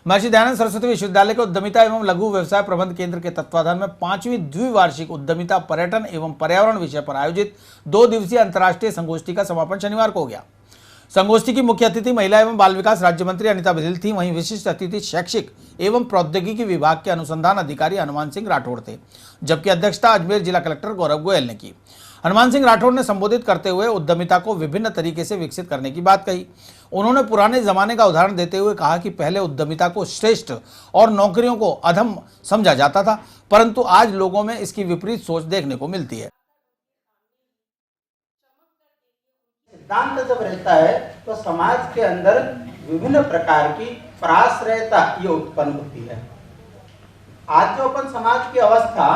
महर्षि दयानंद सरस्वती विश्वविद्यालय के उद्यमिता एवं लघु व्यवसाय प्रबंध केंद्र के तत्वाधान में 5वीं द्विवार्षिक उद्यमिता पर्यटन एवं पर्यावरण विषय पर आयोजित 2 दिवसीय अंतर्राष्ट्रीय संगोष्ठी का समापन शनिवार को हो गया। संगोष्ठी की मुख्य अतिथि महिला एवं बाल विकास राज्य मंत्री अनिता बघेल थी। वहीं विशिष्ट अतिथि शैक्षिक एवं प्रौद्योगिकी विभाग के अनुसंधान अधिकारी हनुमान सिंह राठौड़ थे, जबकि अध्यक्षता अजमेर जिला कलेक्टर गौरव गोयल ने की। हनुमान सिंह राठौड़ ने संबोधित करते हुए उद्यमिता को विभिन्न तरीके से विकसित करने की बात कही। उन्होंने पुराने जमाने का उदाहरण देते हुए कहा कि पहले उद्यमिता को श्रेष्ठ और नौकरियों को अधम समझा जाता था, परंतु आज लोगों में इसकी विपरीत सोच देखने को मिलती है। सिद्धांत जब रहता है तो समाज के अंदर विभिन्न प्रकार की पराश्रयता ये उत्पन्न होती है। आज जो अपन समाज की अवस्था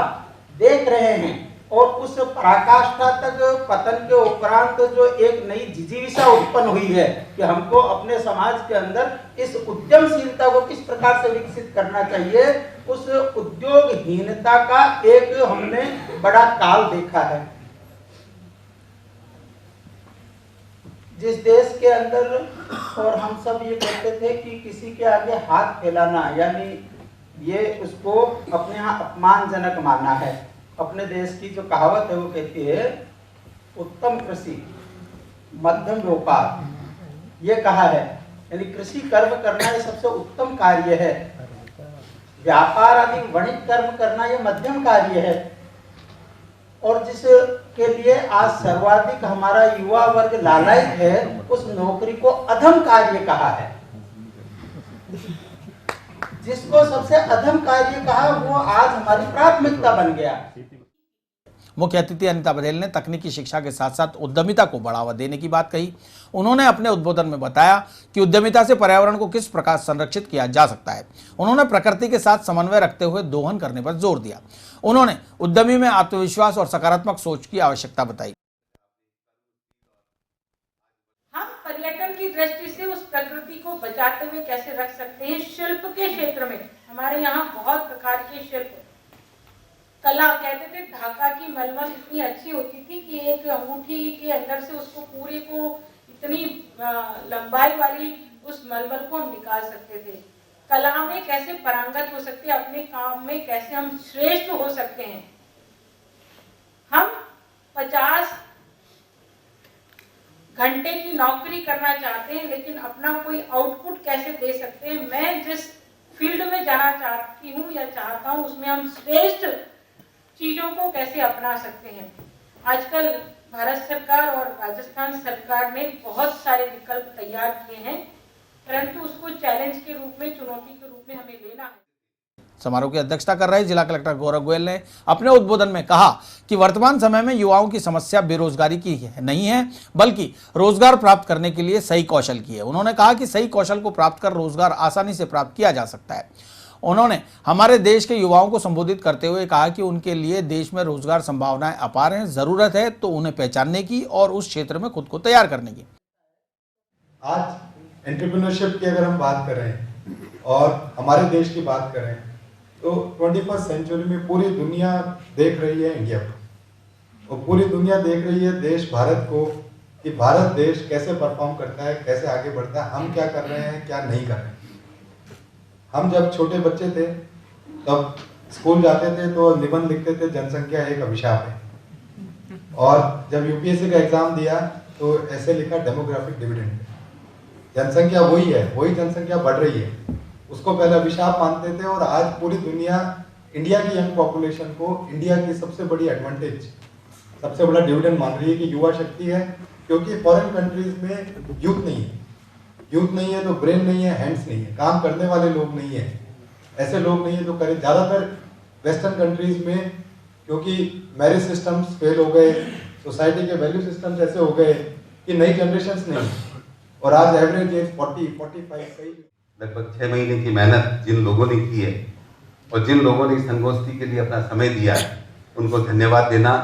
देख रहे हैं और उस पराकाष्ठा तक पतन के उपरांत जो एक नई जिजीविषा उत्पन्न हुई है कि हमको अपने समाज के अंदर इस उद्यमशीलता को किस प्रकार से विकसित करना चाहिए, उस उद्योगहीनता का एक हमने बड़ा काल देखा है। जिस देश के अंदर और हम सब ये कहते थे कि किसी के आगे हाथ फैलाना यानी ये उसको अपने यहाँ अपमानजनक माना है। अपने देश की जो कहावत है वो कहती है उत्तम कृषि मध्यम व्यापार, ये कहा है, यानी कृषि कर्म करना ये सबसे उत्तम कार्य है, व्यापार आदि वाणिज्य कर्म करना ये मध्यम कार्य है। और जिसके लिए आज सर्वाधिक हमारा युवा वर्ग लालायित है उस नौकरी को अधम कार्य कहा है। जिसको सबसे अधम कार्य कहा वो आज हमारी प्राथमिकता बन गया। मुख्य अतिथि अनिता बघेल ने तकनीकी शिक्षा के साथ साथ उद्यमिता को बढ़ावा देने की बात कही। उन्होंने अपने उद्बोधन में बताया कि उद्यमिता से पर्यावरण को किस प्रकार संरक्षित किया जा सकता है। उन्होंने प्रकृति के साथ समन्वय रखते हुए दोहन करने पर जोर दिया। उन्होंने उद्यमी में आत्मविश्वास और सकारात्मक सोच की आवश्यकता बताई। हम पर्यटन की दृष्टि से उस प्रकृति को बचाते हुए कैसे रख सकते हैं। शिल्प के क्षेत्र में हमारे यहाँ बहुत प्रकार के शिल्प कला, कहते थे ढाका की मलमल इतनी अच्छी होती थी कि एक अंगूठी के अंदर से उसको पूरे को इतनी लंबाई वाली उस मलमल को हम निकाल सकते थे। कला में कैसे पारंगत हो सकते हैं, अपने काम में कैसे हम श्रेष्ठ हो सकते हैं। हम 50 घंटे की नौकरी करना चाहते हैं लेकिन अपना कोई आउटपुट कैसे दे सकते हैं। मैं जिस फील्ड में जाना चाहती हूँ या चाहता हूँ उसमें हम श्रेष्ठ चीजों को कैसे अपना सकते हैं। आजकल भारत सरकार और राजस्थान सरकार ने बहुत सारे विकल्प तैयार किए हैं, परंतु उसको चैलेंज के रूप में, चुनौती के रूप में हमें लेना है। समारोह की अध्यक्षता कर रहे जिला कलेक्टर गौरव गोयल ने अपने उद्बोधन में कहा कि वर्तमान समय में युवाओं की समस्या बेरोजगारी की नहीं है, बल्कि रोजगार प्राप्त करने के लिए सही कौशल की है। उन्होंने कहा कि सही कौशल को प्राप्त कर रोजगार आसानी से प्राप्त किया जा सकता है। उन्होंने हमारे देश के युवाओं को संबोधित करते हुए कहा कि उनके लिए देश में रोजगार संभावनाएं अपार हैं, जरूरत है तो उन्हें पहचानने की और उस क्षेत्र में खुद को तैयार करने की। आज एंटरप्रेन्योरशिप की अगर हम बात करें और हमारे देश की बात करें तो 21st सेंचुरी में पूरी दुनिया देख रही है इंडिया को, और पूरी दुनिया देख रही है देश भारत को कि भारत देश कैसे परफॉर्म करता है, कैसे आगे बढ़ता है, हम क्या कर रहे हैं, क्या नहीं कर रहे हैं। हम जब छोटे बच्चे थे तब स्कूल जाते थे तो निबंध लिखते थे जनसंख्या एक अभिशाप है, और जब यूपीएससी का एग्जाम दिया तो ऐसे लिखा डेमोग्राफिक डिविडेंड। जनसंख्या वही है, वही जनसंख्या बढ़ रही है, उसको पहले अभिशाप मानते थे। और आज पूरी दुनिया इंडिया की यंग पॉपुलेशन को इंडिया की सबसे बड़ी एडवांटेज, सबसे बड़ा डिविडेंड मान रही है कि युवा शक्ति है, क्योंकि फॉरेन कंट्रीज में यूथ नहीं है। यूथ नहीं है तो ब्रेन नहीं है, हैंड्स नहीं है, काम करने वाले लोग नहीं है, ऐसे लोग नहीं है तो करें। ज़्यादातर वेस्टर्न कंट्रीज में क्योंकि मैरिज सिस्टम्स फेल हो गए, सोसाइटी के वैल्यू सिस्टम्स ऐसे हो गए कि नई जनरेशन्स नहीं, और आज एवरेज एज 40-45 लगभग 6 महीने की मेहनत जिन लोगों ने की है और जिन लोगों ने इस संगोष्ठी के लिए अपना समय दिया है, उनको धन्यवाद देना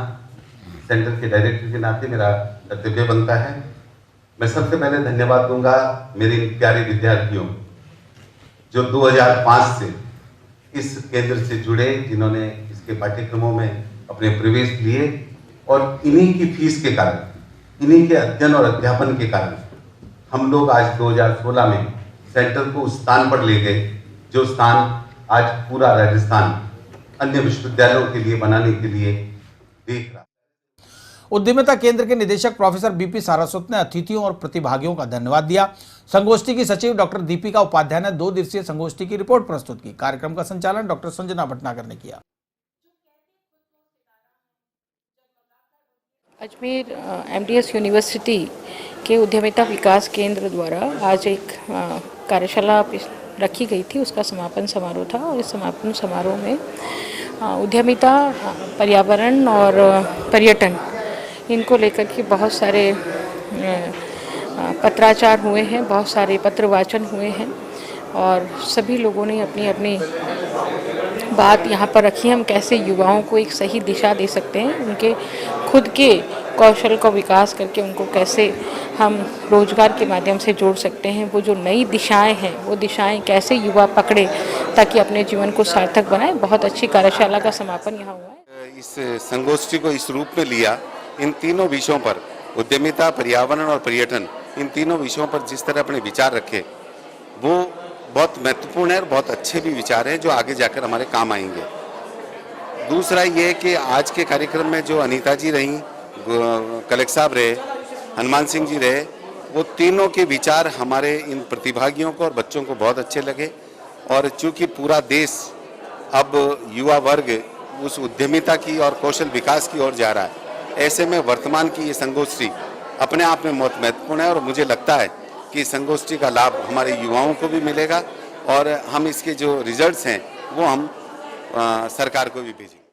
सेंटर के डायरेक्टर के नाते मेरा कर्तव्य बनता है। मैं सबसे पहले धन्यवाद दूंगा मेरे प्यारे विद्यार्थियों जो 2005 से इस केंद्र से जुड़े, जिन्होंने इसके पाठ्यक्रमों में अपने प्रवेश लिए, और इन्हीं की फीस के कारण, इन्हीं के अध्ययन और अध्यापन के कारण हम लोग आज 2016 में सेंटर को उस स्थान पर ले गए जो स्थान आज पूरा राजस्थान अन्य विश्वविद्यालयों के लिए बनाने के लिए देख रहा है। उद्यमिता केंद्र के निदेशक प्रोफेसर बीपी सारस्वत ने अतिथियों और प्रतिभागियों का धन्यवाद दिया। संगोष्ठी की सचिव डॉक्टर दीपिका उपाध्याय ने 2 दिवसीय संगोष्ठी की रिपोर्ट प्रस्तुत की। कार्यक्रम का संचालन डॉक्टर संजना भटनागर ने किया। अजमेर एमडीएस यूनिवर्सिटी के उद्यमिता विकास केंद्र द्वारा आज एक कार्यशाला रखी गई थी, उसका समापन समारोह था। और इस समापन समारोह में उद्यमिता, पर्यावरण और पर्यटन, इनको लेकर के बहुत सारे पत्राचार हुए हैं, बहुत सारे पत्र वाचन हुए हैं और सभी लोगों ने अपनी अपनी बात यहाँ पर रखी है। हम कैसे युवाओं को एक सही दिशा दे सकते हैं, उनके खुद के कौशल का विकास करके उनको कैसे हम रोजगार के माध्यम से जोड़ सकते हैं। वो जो नई दिशाएं हैं, वो दिशाएं कैसे युवा पकड़े ताकि अपने जीवन को सार्थक बनाए। बहुत अच्छी कार्यशाला का समापन यहाँ हुआ है। इस संगोष्ठी को इस रूप में लिया, इन तीनों विषयों पर, उद्यमिता, पर्यावरण और पर्यटन, इन तीनों विषयों पर जिस तरह अपने विचार रखे, वो बहुत महत्वपूर्ण है और बहुत अच्छे भी विचार हैं जो आगे जाकर हमारे काम आएंगे। दूसरा ये कि आज के कार्यक्रम में जो अनीता जी रहीं, कलेक्टर साहब रहे, हनुमान सिंह जी रहे, वो तीनों के विचार हमारे इन प्रतिभागियों को और बच्चों को बहुत अच्छे लगे। और चूंकि पूरा देश अब युवा वर्ग उस उद्यमिता की और कौशल विकास की ओर जा रहा है, ऐसे में वर्तमान की ये संगोष्ठी अपने आप में बहुत महत्वपूर्ण है और मुझे लगता है कि संगोष्ठी का लाभ हमारे युवाओं को भी मिलेगा और हम इसके जो रिजल्ट्स हैं वो हम सरकार को भी भेजेंगे।